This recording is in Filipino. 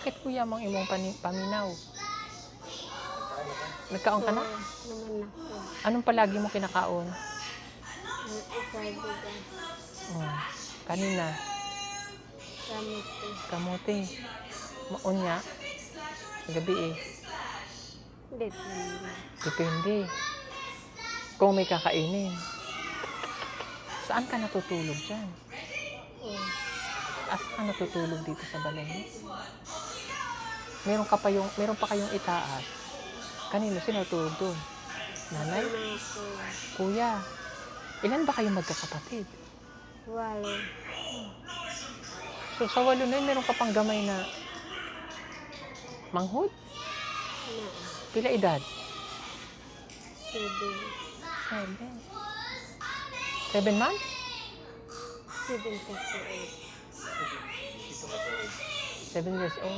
Bakit kuya mang imong paminaw? Nagkaon ka na? Naman ako. Anong palagi mo kinakaon? Isa bigas. Oh, kanina, Gamit ko. kamote. Maon nga. Gabi eh. Depende. Depende. Kung may kakainin. Saan ka natutulog dyan? Oh. Asa ka natutulog dito sa balay mo? Meron pa kayong itaas. Kanino sinutulog doon? Nanay? Ano ako? Kuya? Ilan ba kayong magkakapatid? Walo. So sa 8 na yun, meron ka pang gamay na manghod? Na. Pila edad? 7. 7 months? 7 38. 7 years old.